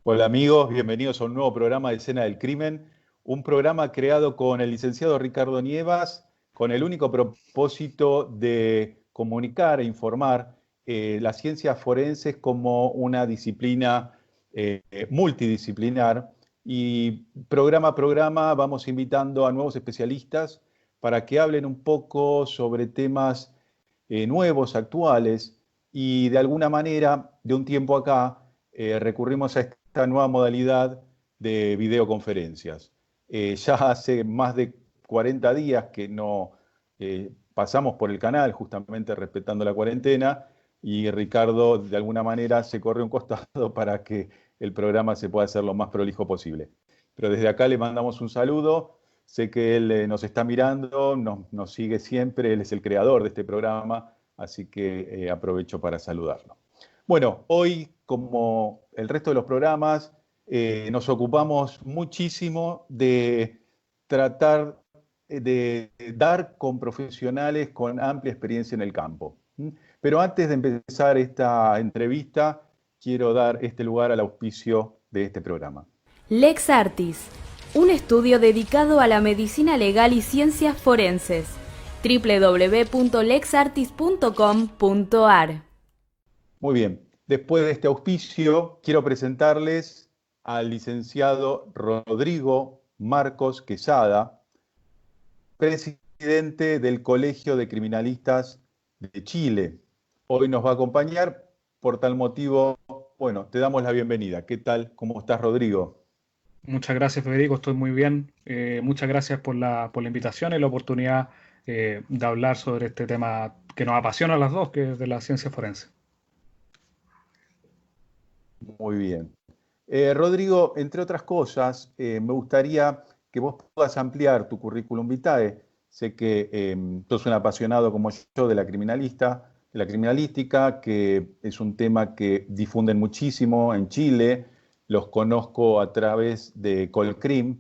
Hola amigos, bienvenidos a un nuevo programa de Escena del Crimen, un programa creado con el licenciado Ricardo Nievas, con el único propósito de comunicar e informar las ciencias forenses como una disciplina multidisciplinar, y programa a programa vamos invitando a nuevos especialistas para que hablen un poco sobre temas nuevos, actuales, y de alguna manera, de un tiempo acá, recurrimos a esta nueva modalidad de videoconferencias. Ya hace más de 40 días que no pasamos por el canal, justamente respetando la cuarentena, y Ricardo de alguna manera se corre un costado para que el programa se pueda hacer lo más prolijo posible. Pero desde acá le mandamos un saludo. Sé que él nos está mirando, nos sigue siempre, él es el creador de este programa, así que aprovecho para saludarlo. Bueno, hoy, como el resto de los programas, nos ocupamos muchísimo de tratar de dar con profesionales con amplia experiencia en el campo. ¿Mm? Pero antes de empezar esta entrevista, quiero dar este lugar al auspicio de este programa. Lex Artis, un estudio dedicado a la medicina legal y ciencias forenses. www.lexartis.com.ar. Muy bien, después de este auspicio, quiero presentarles al licenciado Rodrigo Marcos Quesada, presidente del Colegio de Criminalistas de Chile. Hoy nos va a acompañar, por tal motivo, bueno, te damos la bienvenida. ¿Qué tal? ¿Cómo estás, Rodrigo? Muchas gracias, Federico. Estoy muy bien. Muchas gracias por la invitación y la oportunidad de hablar sobre este tema que nos apasiona a las dos, que es de la ciencia forense. Muy bien. Rodrigo, entre otras cosas, me gustaría que vos puedas ampliar tu currículum vitae. Sé que sos un apasionado como yo de de la criminalística, que es un tema que difunden muchísimo en Chile. Los conozco a través de Colcrim,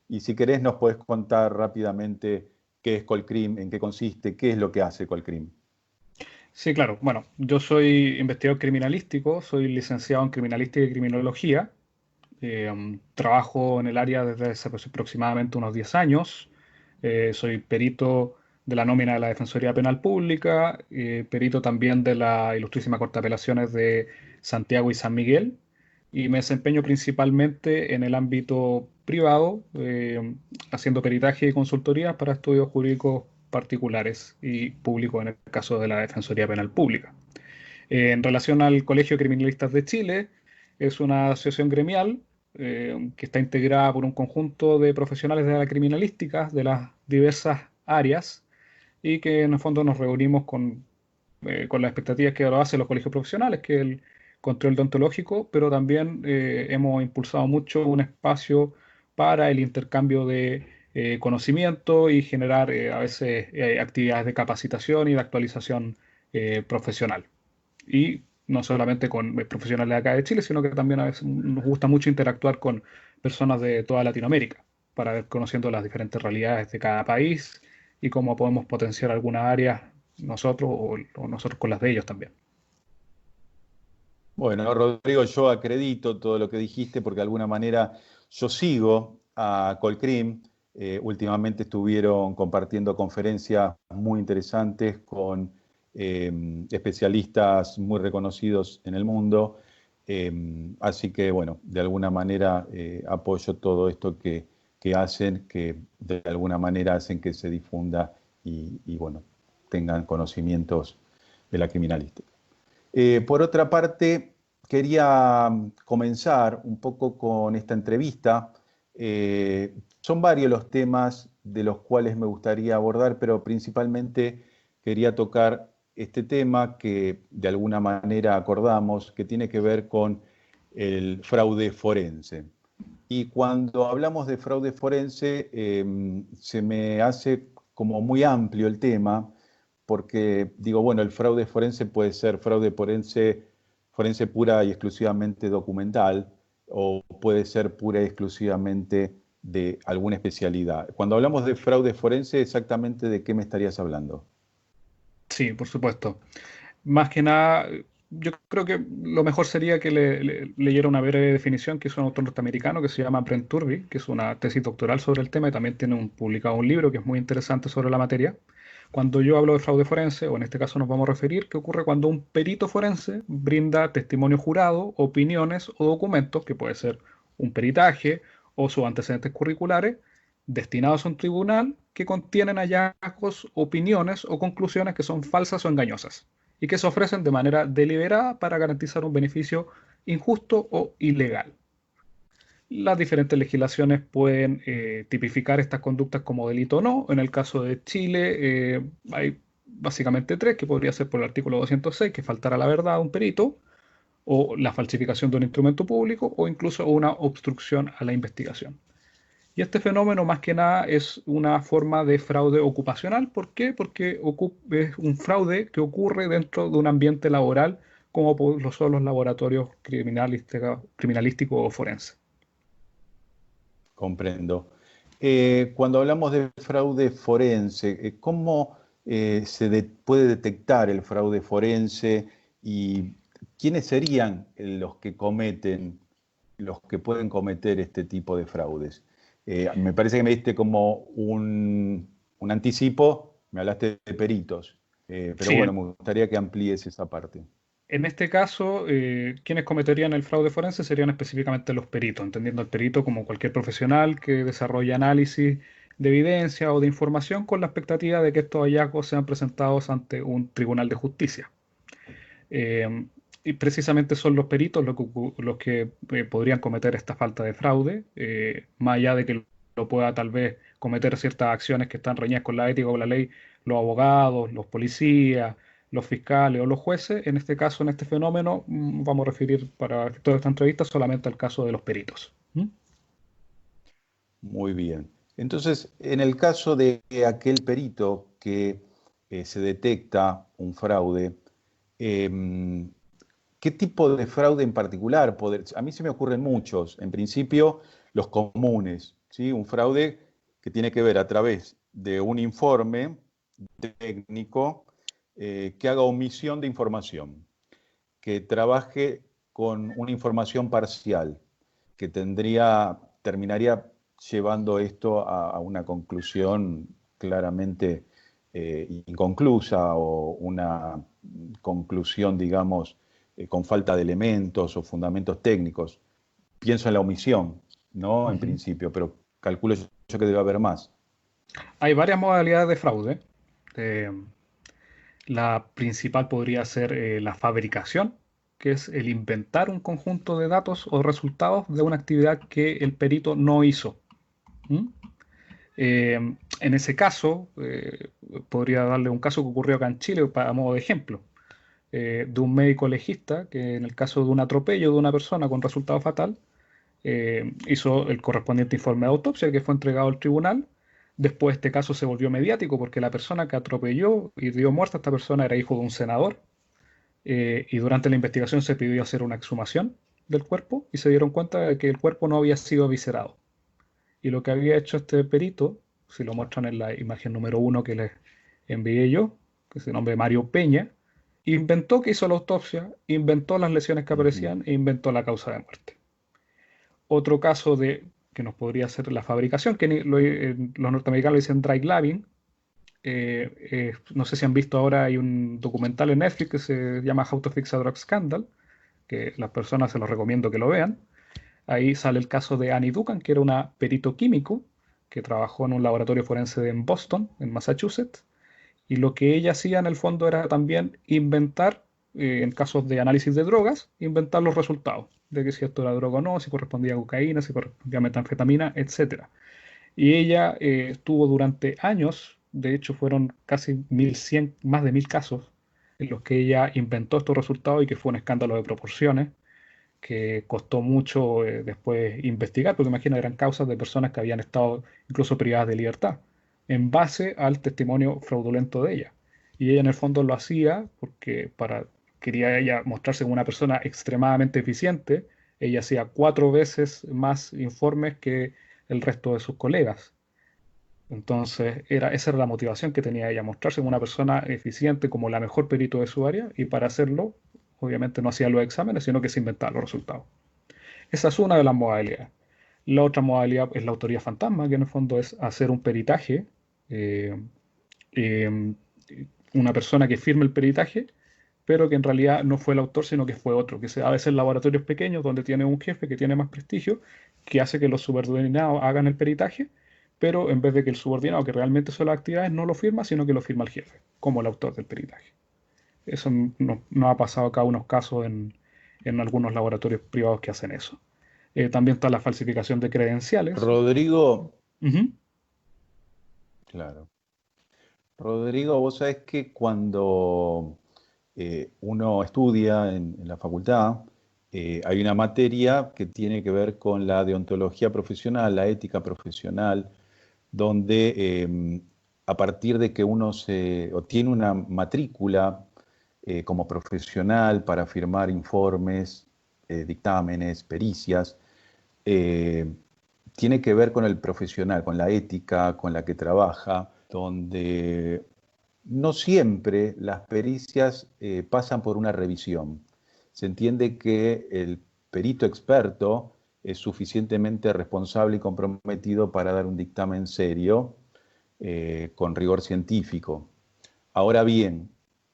y si querés nos podés contar rápidamente qué es Colcrim, en qué consiste, qué es lo que hace Colcrim. Sí, claro. Bueno, yo soy investigador criminalístico, soy licenciado en criminalística y criminología. Trabajo en el área desde hace aproximadamente unos 10 años. Soy perito de la nómina de la Defensoría Penal Pública, perito también de la Ilustrísima Corte de Apelaciones de Santiago y San Miguel, y me desempeño principalmente en el ámbito privado, haciendo peritaje y consultorías para estudios jurídicos particulares y públicos en el caso de la Defensoría Penal Pública. En relación al Colegio de Criminalistas de Chile, es una asociación gremial que está integrada por un conjunto de profesionales de la criminalística de las diversas áreas y que en el fondo nos reunimos con las expectativas que lo hacen los colegios profesionales, que es el control deontológico, pero también hemos impulsado mucho un espacio para el intercambio de conocimiento y generar a veces actividades de capacitación y de actualización profesional. Y no solamente con profesionales de acá de Chile, sino que también a veces nos gusta mucho interactuar con personas de toda Latinoamérica para ir conociendo las diferentes realidades de cada país y cómo podemos potenciar algunas áreas nosotros o nosotros con las de ellos también. Bueno, Rodrigo, yo acredito todo lo que dijiste porque de alguna manera yo sigo a Colcrim. Últimamente estuvieron compartiendo conferencias muy interesantes con especialistas muy reconocidos en el mundo. Así que, bueno, de alguna manera apoyo todo esto que hacen, que de alguna manera hacen que se difunda y, bueno, tengan conocimientos de la criminalística. Por otra parte, quería comenzar un poco con esta entrevista. Son varios los temas de los cuales me gustaría abordar, pero principalmente quería tocar este tema que de alguna manera acordamos, que tiene que ver con el fraude forense. Y cuando hablamos de fraude forense, se me hace como muy amplio el tema, porque digo, bueno, el fraude forense puede ser fraude forense pura y exclusivamente documental, o puede ser pura y exclusivamente de alguna especialidad. Cuando hablamos de fraude forense, ¿exactamente de qué me estarías hablando? Sí, por supuesto. Más que nada, yo creo que lo mejor sería que leyera una breve definición que hizo un autor norteamericano que se llama Brent Turby, que es una tesis doctoral sobre el tema y también tiene publicado un libro que es muy interesante sobre la materia. Cuando yo hablo de fraude forense, o en este caso nos vamos a referir, ¿qué ocurre cuando un perito forense brinda testimonio jurado, opiniones o documentos, que puede ser un peritaje o sus antecedentes curriculares, destinados a un tribunal que contienen hallazgos, opiniones o conclusiones que son falsas o engañosas y que se ofrecen de manera deliberada para garantizar un beneficio injusto o ilegal? Las diferentes legislaciones pueden tipificar estas conductas como delito o no. En el caso de Chile hay básicamente tres, que podría ser por el artículo 206, que faltar a la verdad a un perito, o la falsificación de un instrumento público, o incluso una obstrucción a la investigación. Y este fenómeno más que nada es una forma de fraude ocupacional. ¿Por qué? Porque es un fraude que ocurre dentro de un ambiente laboral como lo son los laboratorios criminalísticos o forenses. Comprendo. Cuando hablamos de fraude forense, ¿cómo puede detectar el fraude forense y quiénes serían los que pueden cometer este tipo de fraudes? Me parece que me diste como un anticipo, me hablaste de peritos, pero Sí, bueno, me gustaría que amplíes esa parte. en este caso, quienes cometerían el fraude forense serían específicamente los peritos, entendiendo al perito como cualquier profesional que desarrolla análisis de evidencia o de información con la expectativa de que estos hallazgos sean presentados ante un tribunal de justicia. Eh, y precisamente son los peritos los que podrían cometer esta falta de fraude, más allá de que lo pueda tal vez cometer ciertas acciones que están reñidas con la ética o la ley, los abogados, los policías, los fiscales o los jueces. En este caso, en este fenómeno, vamos a referir para toda esta entrevista solamente al caso de los peritos. ¿Mm? Muy bien. Entonces, en el caso de aquel perito que se detecta un fraude, em, ¿qué tipo de fraude en particular? A mí se me ocurren muchos. En principio, los comunes, ¿sí? Un fraude que tiene que ver a través de un informe técnico que haga omisión de información, que trabaje con una información parcial, que terminaría llevando esto a una conclusión claramente inconclusa o una conclusión, digamos, con falta de elementos o fundamentos técnicos. Pienso en la omisión, ¿no? En Ujú. principio, pero calculo yo que debe haber más. Hay varias modalidades de fraude. Eh, La principal podría ser la fabricación, que es el inventar un conjunto de datos o resultados de una actividad que el perito no hizo. ¿Mm? En ese caso, podría darle un caso que ocurrió acá en Chile, a modo de ejemplo, de un médico legista que en el caso de un atropello de una persona con resultado fatal, hizo el correspondiente informe de autopsia que fue entregado al tribunal. Después este caso se volvió mediático porque la persona que atropelló y dio muerte a esta persona era hijo de un senador, y durante la investigación se pidió hacer una exhumación del cuerpo y se dieron cuenta de que el cuerpo no había sido viscerado. Y lo que había hecho este perito, si lo muestran en la imagen número 1 que les envié yo, que se nombre Mario Peña, inventó que hizo la autopsia, inventó las lesiones que Ujú. aparecían e inventó la causa de muerte. Otro caso de que nos podría ser la fabricación, que los norteamericanos le dicen dry glaving. No sé si han visto ahora, hay un documental en Netflix que se llama How to Fix a Drug Scandal, que las personas se los recomiendo que lo vean. Ahí sale el caso de Annie Duncan, que era una perito químico que trabajó en un laboratorio forense en Boston, en Massachusetts, y lo que ella hacía en el fondo era también inventar, en casos de análisis de drogas, inventar los resultados de que si esto era droga o no, si correspondía a cocaína, si correspondía a metanfetamina, etcétera. Y ella estuvo durante años, de hecho fueron casi 1100, más de 1000 casos en los que ella inventó estos resultados y que fue un escándalo de proporciones que costó mucho después investigar, porque imagina, eran causas de personas que habían estado incluso privadas de libertad, en base al testimonio fraudulento de ella. Y ella en el fondo lo hacía porque quería ella mostrarse como una persona extremadamente eficiente. Ella hacía 4 veces más informes que el resto de sus colegas. Entonces, esa era la motivación que tenía ella, mostrarse como una persona eficiente, como la mejor perito de su área, y para hacerlo, obviamente no hacía los exámenes, sino que se inventaba los resultados. Esa es una de las modalidades. La otra modalidad es la autoría fantasma, que en el fondo es hacer un peritaje, eh, eh, una persona que firme el peritaje, pero que en realidad no fue el autor, sino que fue otro, a veces en laboratorios pequeños donde tiene un jefe que tiene más prestigio, que hace que los subordinados hagan el peritaje, pero en vez de que el subordinado que realmente hizo las actividades no lo firma, sino que lo firma el jefe, como el autor del peritaje. Eso no ha pasado acá unos casos en algunos laboratorios privados que hacen eso. También está la falsificación de credenciales. Rodrigo, Ujú. claro. Rodrigo, vos sabés que cuando uno estudia en la facultad, hay una materia que tiene que ver con la deontología profesional, la ética profesional, donde a partir de que uno se obtiene una matrícula como profesional para firmar informes, dictámenes, pericias, eh, tiene que ver con el profesional, con la ética con la que trabaja, donde no siempre las pericias pasan por una revisión. Se entiende que el perito experto es suficientemente responsable y comprometido para dar un dictamen serio, con rigor científico. Ahora bien,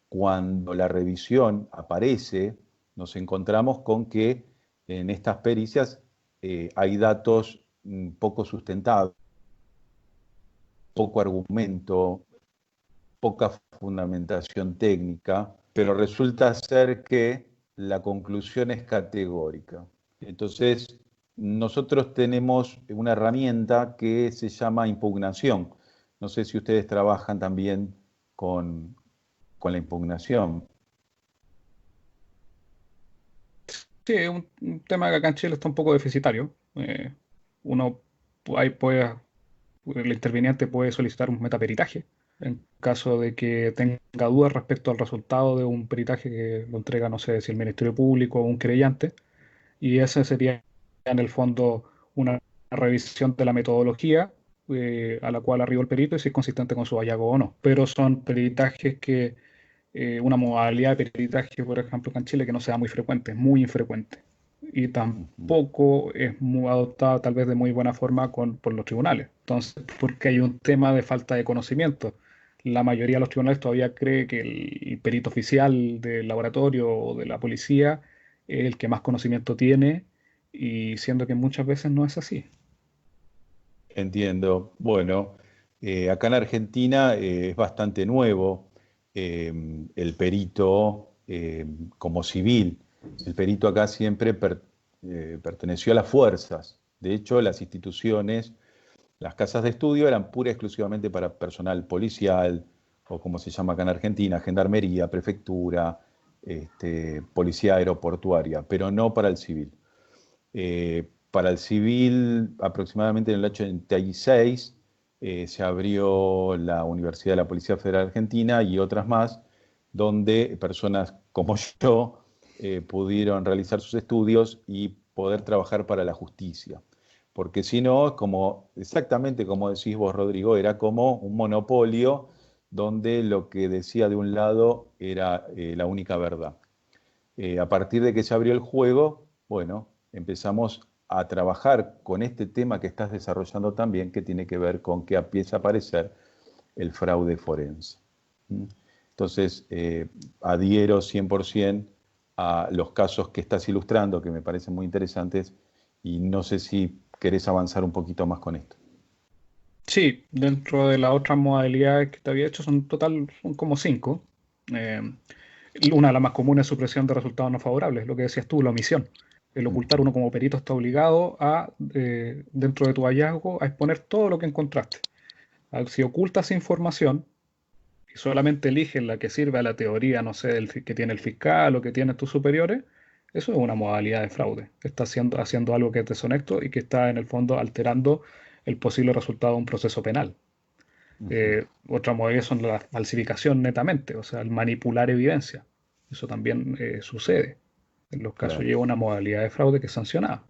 cuando la revisión aparece, nos encontramos con que en estas pericias hay datos poco sustentados, poco argumento, poca fundamentación técnica, pero resulta ser que la conclusión es categórica. Entonces, nosotros tenemos una herramienta que se llama impugnación. No sé si ustedes trabajan también con, con la impugnación. Sí, es un tema que acá en Chile está un poco deficitario. Uno ahí puede, el interviniente puede solicitar un metaperitaje en caso de que tenga dudas respecto al resultado de un peritaje que lo entrega, no sé si el Ministerio Público o un creyente, y ese sería en el fondo una revisión de la metodología a la cual arribó el perito y si es consistente con su hallazgo o no. Pero son peritajes que, una modalidad de peritaje, por ejemplo, acá en Chile, que no sea muy frecuente, muy infrecuente. Y tampoco es adoptada tal vez de muy buena forma por los tribunales. Entonces, porque hay un tema de falta de conocimiento. La mayoría de los tribunales todavía cree que el perito oficial del laboratorio o de la policía es el que más conocimiento tiene, y siendo que muchas veces no es así. Entiendo. Bueno, acá en Argentina es bastante nuevo el perito como civil. El perito acá siempre perteneció a las fuerzas. De hecho, las instituciones, las casas de estudio eran pura y exclusivamente para personal policial, o como se llama acá en Argentina, gendarmería, prefectura, policía aeroportuaria, pero no para el civil. Para el civil, aproximadamente en el 86, se abrió la Universidad de la Policía Federal Argentina y otras más, donde personas como yo pudieron realizar sus estudios y poder trabajar para la justicia. Porque si no, como, exactamente como decís vos, Rodrigo, era como un monopolio donde lo que decía de un lado era la única verdad. A partir de que se abrió el juego, bueno, empezamos a trabajar con este tema que estás desarrollando también, que tiene que ver con que empieza a aparecer el fraude forense. ¿Mm? Entonces, adhiero 100% a los casos que estás ilustrando, que me parecen muy interesantes, y no sé si querés avanzar un poquito más con esto. Sí, dentro de las otras modalidades que te había hecho, son como cinco. Eh, una de las más comunes es supresión de resultados no favorables, lo que decías tú, la omisión. El ocultar, uno como perito está obligado a, dentro de tu hallazgo, a exponer todo lo que encontraste. Si ocultas información y solamente eliges la que sirve a la teoría, no sé, que tiene el fiscal o que tienen tus superiores, eso es una modalidad de fraude. Estás haciendo algo que es deshonesto y que está en el fondo alterando el posible resultado de un proceso penal. Ujú. Otra modalidad son la falsificación netamente, o sea, el manipular evidencia. Eso también sucede. En los casos Claro. lleva una modalidad de fraude que es sancionada.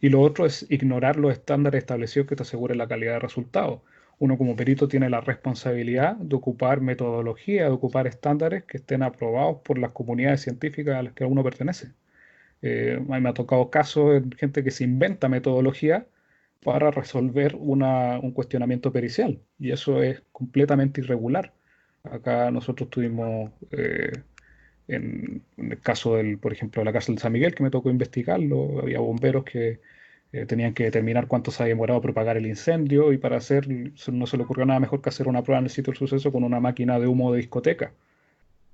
Y lo otro es ignorar los estándares establecidos que te aseguren la calidad de resultados. Uno como perito tiene la responsabilidad de ocupar metodología, de ocupar estándares que estén aprobados por las comunidades científicas a las que uno pertenece. A mí me ha tocado casos de gente que se inventa metodología para resolver un cuestionamiento pericial, y eso es completamente irregular. Acá nosotros tuvimos, en el caso por ejemplo, de la cárcel de San Miguel, que me tocó investigarlo, había bomberos que tenían que determinar cuánto se había demorado propagar el incendio, y para hacer, no se le ocurrió nada mejor que hacer una prueba en el sitio del suceso con una máquina de humo de discoteca,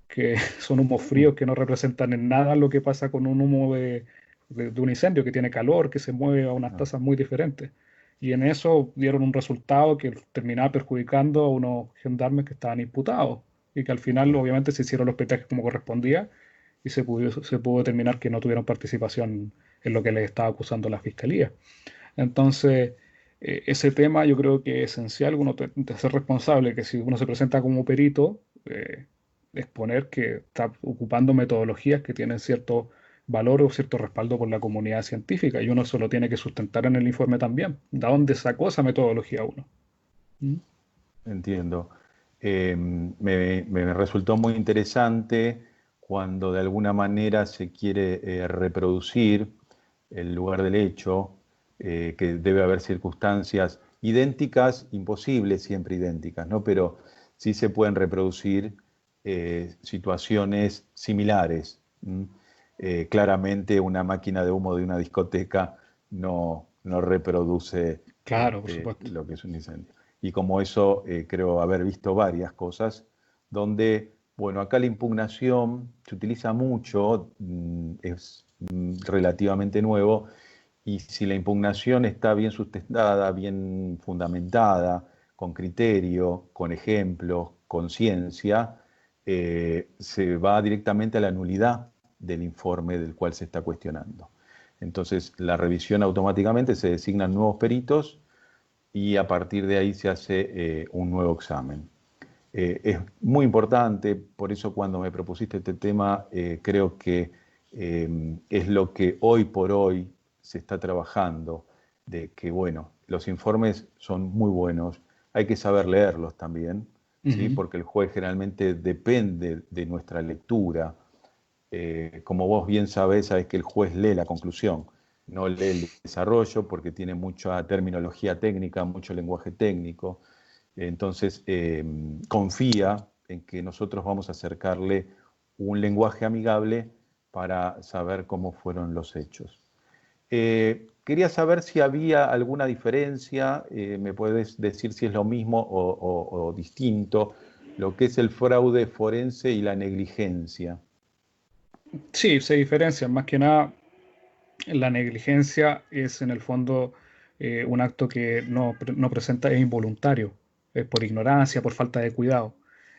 que son humos Mm. fríos que no representan en nada lo que pasa con un humo de un incendio que tiene calor, que se mueve a unas Ah, tasas muy diferentes. Y en eso dieron un resultado que terminaba perjudicando a unos gendarmes que estaban imputados, y que al final claro. obviamente se hicieron los peritajes como correspondía, y se pudo determinar que no tuvieron participación en lo que les estaba acusando la fiscalía. Entonces, ese tema yo creo que es esencial, uno de ser responsable, que si uno se presenta como perito, exponer que está ocupando metodologías que tienen cierto valor o cierto respaldo por la comunidad científica, y uno se lo tiene que sustentar en el informe también. ¿De dónde sacó esa metodología uno? ¿Mm? Entiendo. Me resultó muy interesante cuando de alguna manera se quiere reproducir el lugar del hecho, que debe haber circunstancias idénticas, imposibles siempre idénticas, ¿no? Pero sí se pueden reproducir situaciones similares. Claramente una máquina de humo de una discoteca no reproduce Claro, por supuesto. lo que es un incendio. Y como eso, creo haber visto varias cosas, donde, bueno, acá la impugnación se utiliza mucho, es relativamente nuevo, y si la impugnación está bien sustentada, bien fundamentada, con criterio, con ejemplos, con ciencia, se va directamente a la nulidad del informe del cual se está cuestionando. Entonces, la revisión automáticamente se designan nuevos peritos y a partir de ahí se hace un nuevo examen. Es muy importante, por eso cuando me propusiste este tema, creo que es lo que hoy por hoy se está trabajando, de que, bueno, los informes son muy buenos, hay que saber leerlos también, ¿sí? Ujú. Porque el juez generalmente depende de nuestra lectura. Como vos bien sabés, sabés que el juez lee la conclusión, no lee el desarrollo porque tiene mucha terminología técnica, mucho lenguaje técnico. Entonces, confía en que nosotros vamos a acercarle un lenguaje amigable para saber cómo fueron los hechos. Quería saber si había alguna diferencia, me puedes decir si es lo mismo o distinto, lo que es el fraude forense y la negligencia. Sí, se diferencian. Más que nada, la negligencia es en el fondo un acto que no presenta, es involuntario, es por ignorancia, por falta de cuidado.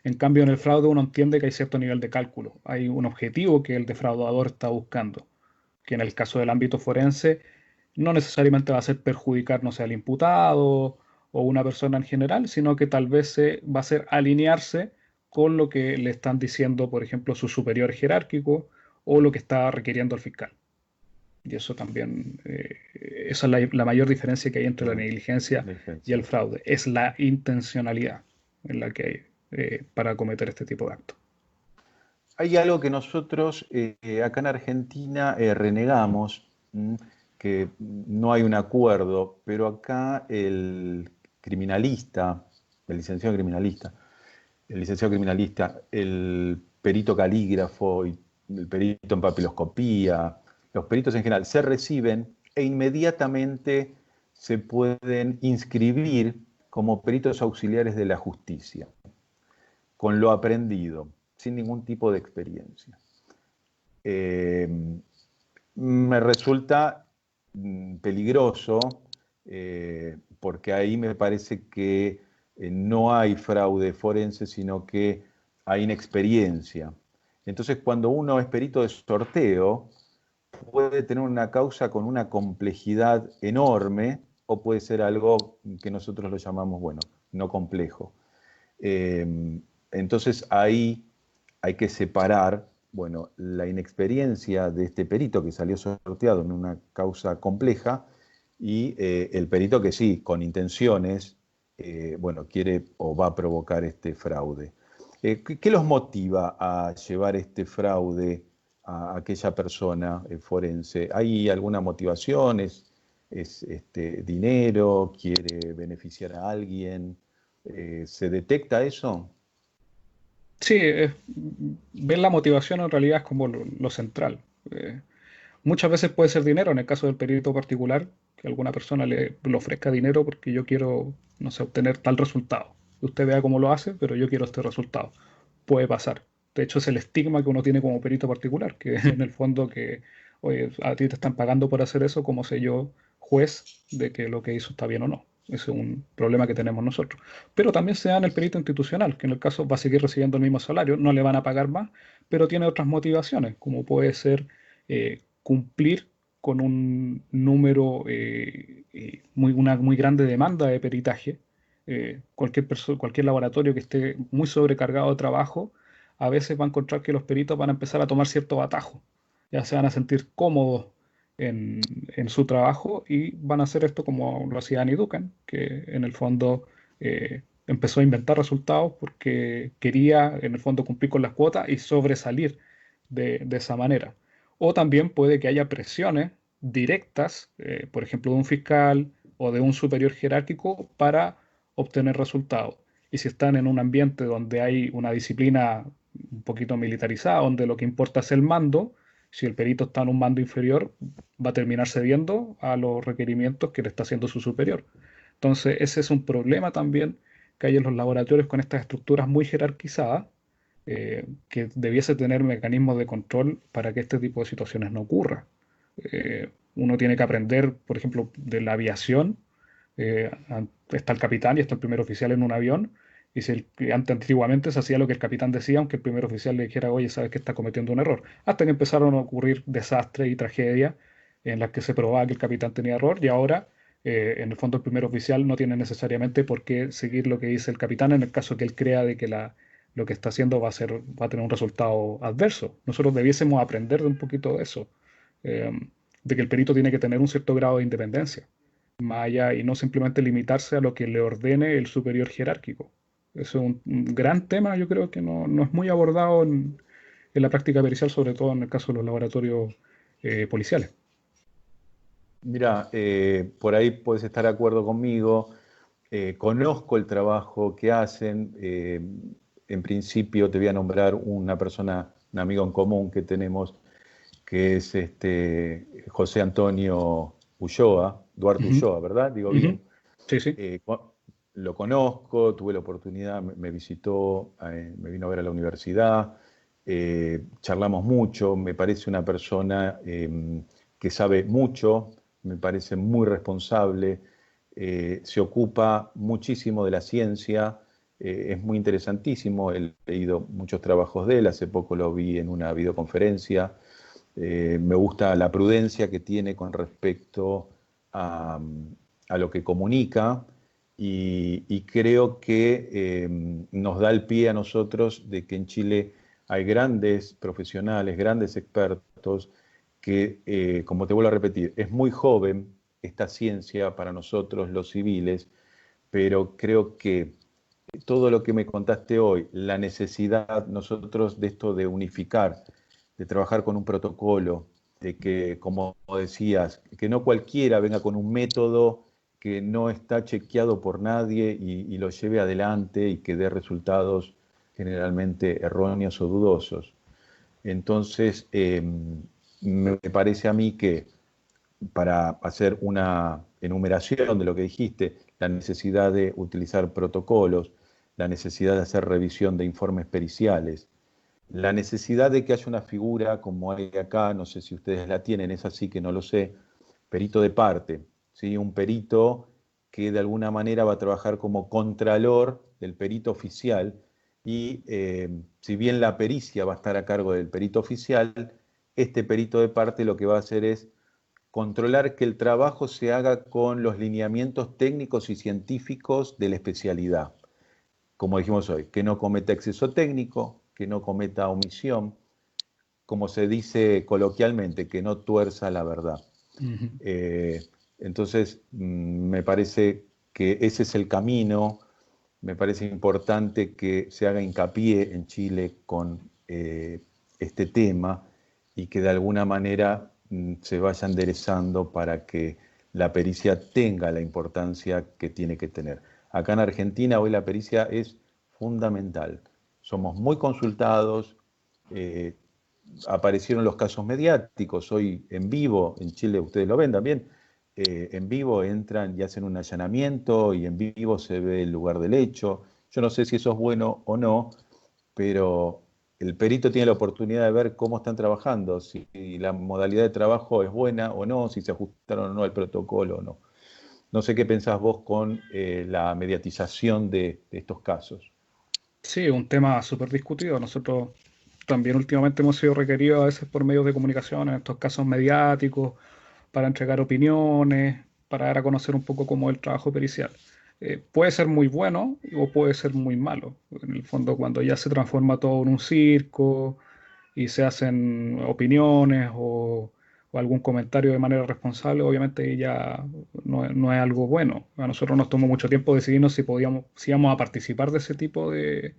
En cambio, en el fraude uno entiende que hay cierto nivel de cálculo, hay un objetivo que el defraudador está buscando, que en el caso del ámbito forense no necesariamente va a ser perjudicar, no sé, al imputado o una persona en general, sino que tal vez va a ser alinearse con lo que le están diciendo, por ejemplo, su superior jerárquico o lo que está requiriendo el fiscal. Y eso también, esa es la mayor diferencia que hay entre la Claro, negligencia y el negligencia. fraude, es la intencionalidad en la que hay para cometer este tipo de actos. Hay algo que nosotros acá en Argentina renegamos, que no hay un acuerdo, pero acá el criminalista, el licenciado criminalista, el licenciado criminalista, el perito calígrafo y el perito en papiloscopía, los peritos en general, se reciben e inmediatamente se pueden inscribir como peritos auxiliares de la justicia, con lo aprendido, sin ningún tipo de experiencia. Eh, Me resulta peligroso porque ahí me parece que no hay fraude forense, sino que hay inexperiencia. Entonces, cuando uno es perito de sorteo, puede tener una causa con una complejidad enorme o puede ser algo que nosotros lo llamamos, bueno, no complejo. Entonces ahí hay que separar, bueno, la inexperiencia de este perito que salió sorteado en una causa compleja y el perito que sí, con intenciones, bueno, quiere o va a provocar este fraude. ¿Qué los motiva a llevar este fraude a aquella persona forense? ¿Hay alguna motivación? ¿Es dinero? ¿Quiere beneficiar a alguien? ¿Se detecta eso? Sí, ver la motivación en realidad es como lo central. Eh, Muchas veces puede ser dinero, en el caso del perito particular, que alguna persona le ofrezca dinero porque yo quiero, no sé, obtener tal resultado. Usted vea cómo lo hace, pero yo quiero este resultado. Puede pasar. De hecho, es el estigma que uno tiene como perito particular, que en el fondo que, oye, a ti te están pagando por hacer eso, ¿cómo sé yo, juez, de que lo que hizo está bien o no? Ese es un problema que tenemos nosotros. Pero también se da en el perito institucional, que en el caso va a seguir recibiendo el mismo salario, no le van a pagar más, pero tiene otras motivaciones, como puede ser cumplir con un número, una muy grande demanda de peritaje. Cualquier laboratorio que esté muy sobrecargado de trabajo, a veces va a encontrar que los peritos van a empezar a tomar cierto atajo. Ya se van a sentir cómodos en su trabajo y van a hacer esto como lo hacía Annie Ducan, que en el fondo empezó a inventar resultados porque quería en el fondo cumplir con las cuotas y sobresalir de esa manera. O también puede que haya presiones directas, por ejemplo, de un fiscal o de un superior jerárquico para obtener resultados. Y si están en un ambiente donde hay una disciplina un poquito militarizada, donde lo que importa es el mando, si el perito está en un mando inferior, va a terminar cediendo a los requerimientos que le está haciendo su superior. Entonces, ese es un problema también que hay en los laboratorios con estas estructuras muy jerarquizadas, que debiese tener mecanismos de control para que este tipo de situaciones no ocurra. Uno tiene que aprender, por ejemplo, de la aviación. Está el capitán y está el primer oficial en un avión. Y si antiguamente se hacía lo que el capitán decía, aunque el primer oficial le dijera, oye, sabes que está cometiendo un error. Hasta que empezaron a ocurrir desastres y tragedias en las que se probaba que el capitán tenía error y ahora, en el fondo, el primer oficial no tiene necesariamente por qué seguir lo que dice el capitán en el caso que él crea de que lo que está haciendo va a tener un resultado adverso. Nosotros debiésemos aprender de un poquito de eso, eh, de que el perito tiene que tener un cierto grado de independencia, más allá y no simplemente limitarse a lo que le ordene el superior jerárquico. Eso es un gran tema, yo creo que no es muy abordado en la práctica pericial, sobre todo en el caso de los laboratorios policiales. Mira, por ahí puedes estar de acuerdo conmigo. Conozco el trabajo que hacen. En principio te voy a nombrar una persona, un amigo en común que tenemos, que es José Antonio Ulloa, Duarte Ujú, Ulloa, ¿verdad? Digo ujú. bien. Sí, sí. Eh, cu- lo conozco, tuve la oportunidad, me visitó, me vino a ver a la universidad, charlamos mucho, me parece una persona que sabe mucho, me parece muy responsable, se ocupa muchísimo de la ciencia, es muy interesantísimo, he leído muchos trabajos de él, hace poco lo vi en una videoconferencia, me gusta la prudencia que tiene con respecto a, a lo que comunica y creo que nos da el pie a nosotros de que en Chile hay grandes profesionales, grandes expertos que, como te vuelvo a repetir, es muy joven esta ciencia para nosotros los civiles, pero creo que todo lo que me contaste hoy, la necesidad nosotros de esto de unificar, de trabajar con un protocolo, de que, como decías, que no cualquiera venga con un método que no está chequeado por nadie y lo lleve adelante y que dé resultados generalmente erróneos o dudosos. Entonces, me parece a mí que para hacer una enumeración de lo que dijiste, la necesidad de utilizar protocolos, la necesidad de hacer revisión de informes periciales, la necesidad de que haya una figura como hay acá, no sé si ustedes la tienen, es así que no lo sé, perito de parte, ¿sí? Un perito que de alguna manera va a trabajar como contralor del perito oficial y si bien la pericia va a estar a cargo del perito oficial, este perito de parte lo que va a hacer es controlar que el trabajo se haga con los lineamientos técnicos y científicos de la especialidad. como dijimos hoy, que no cometa exceso técnico, que no cometa omisión, como se dice coloquialmente, que no tuerza la verdad. Ujú. Entonces, me parece que ese es el camino. Me parece importante que se haga hincapié en Chile con este tema y que de alguna manera se vaya enderezando para que la pericia tenga la importancia que tiene que tener. Acá en Argentina hoy la pericia es fundamental. Somos muy consultados, aparecieron los casos mediáticos, hoy en vivo, en Chile ustedes lo ven también, en vivo entran y hacen un allanamiento y en vivo se ve el lugar del hecho. Yo no sé si eso es bueno o no, pero el perito tiene la oportunidad de ver cómo están trabajando, si la modalidad de trabajo es buena o no, si se ajustaron o no al protocolo o no. No sé qué pensás vos con la mediatización de estos casos. Sí, un tema súper discutido. Nosotros también últimamente hemos sido requeridos a veces por medios de comunicación, en estos casos mediáticos, para entregar opiniones, para dar a conocer un poco cómo es el trabajo pericial. Puede ser muy bueno o puede ser muy malo. En el fondo, cuando ya se transforma todo en un circo y se hacen opiniones o algún comentario de manera responsable, obviamente ya no es algo bueno. A nosotros nos tomó mucho tiempo decidirnos si íbamos a participar de ese tipo de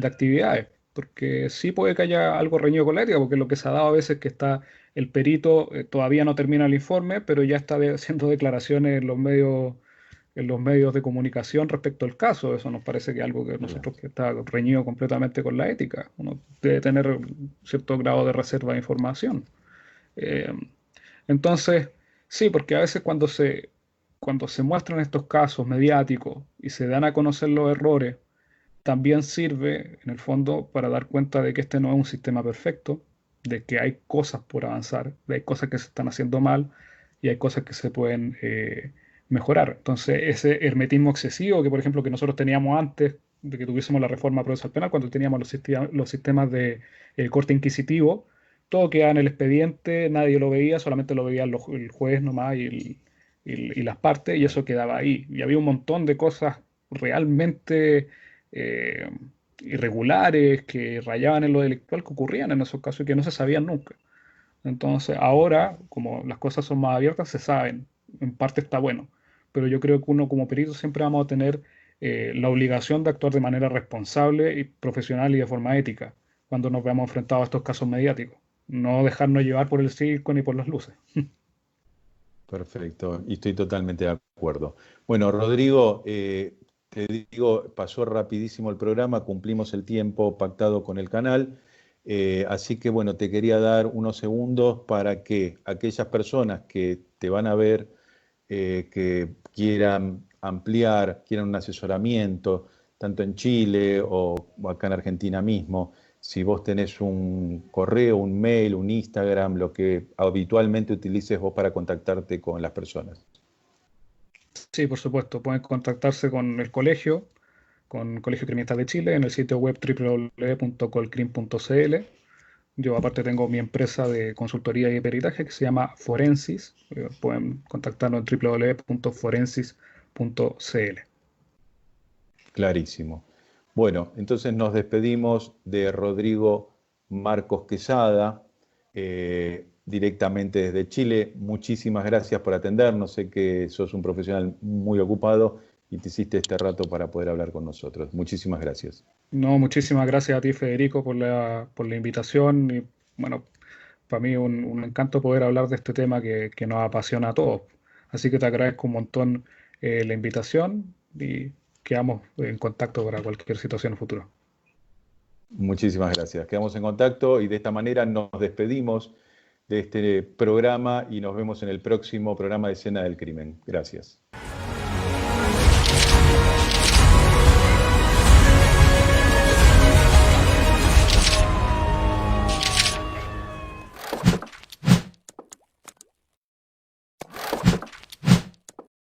actividades, porque sí puede que haya algo reñido con la ética, porque lo que se ha dado a veces es que está el perito, todavía no termina el informe, pero ya está haciendo declaraciones en los medios de comunicación respecto al caso. Eso nos parece que es algo que Claro. nosotros que está reñido completamente con la ética. Uno debe tener cierto grado de reserva de información. Eh, entonces, sí, porque a veces cuando se muestran estos casos mediáticos y se dan a conocer los errores, también sirve en el fondo para dar cuenta de que este no es un sistema perfecto, de que hay cosas por avanzar, de hay cosas que se están haciendo mal y hay cosas que se pueden mejorar. Entonces, ese hermetismo excesivo que, por ejemplo, que nosotros teníamos antes de que tuviésemos la reforma procesal penal, cuando teníamos los sistemas de corte inquisitivo, todo quedaba en el expediente, nadie lo veía, solamente lo veía el juez nomás y las partes, y eso quedaba ahí. Y había un montón de cosas realmente eh, irregulares que rayaban en lo delictual que ocurrían en esos casos y que no se sabían nunca. Entonces, ahora, como las cosas son más abiertas, se saben. En parte está bueno. Pero yo creo que uno como perito siempre vamos a tener la obligación de actuar de manera responsable y profesional y de forma ética cuando nos veamos enfrentados a estos casos mediáticos. No dejarnos llevar por el circo ni por las luces. Perfecto, y estoy totalmente de acuerdo. Bueno, Rodrigo, te digo, pasó rapidísimo el programa, cumplimos el tiempo pactado con el canal, así que bueno, te quería dar unos segundos para que aquellas personas que te van a ver, que quieran ampliar, quieran un asesoramiento, tanto en Chile o acá en Argentina mismo, si vos tenés un correo, un mail, un Instagram, lo que habitualmente utilices vos para contactarte con las personas. Sí, por supuesto. Pueden contactarse con el colegio, con el Colegio Criminalista de Chile, en el sitio web www.colcrim.cl. Yo aparte tengo mi empresa de consultoría y peritaje que se llama Forensis. Pueden contactarnos en www.forensis.cl. Clarísimo. Bueno, entonces nos despedimos de Rodrigo Marcos Quesada, directamente desde Chile. Muchísimas gracias por atendernos. Sé que sos un profesional muy ocupado y te hiciste este rato para poder hablar con nosotros. Muchísimas gracias. No, muchísimas gracias a ti, Federico, por la invitación. Y bueno, para mí un encanto poder hablar de este tema que nos apasiona a todos. Así que te agradezco un montón la invitación y quedamos en contacto para cualquier situación futura. Muchísimas gracias. Quedamos en contacto y de esta manera nos despedimos de este programa y nos vemos en el próximo programa de Escena del Crimen. Gracias.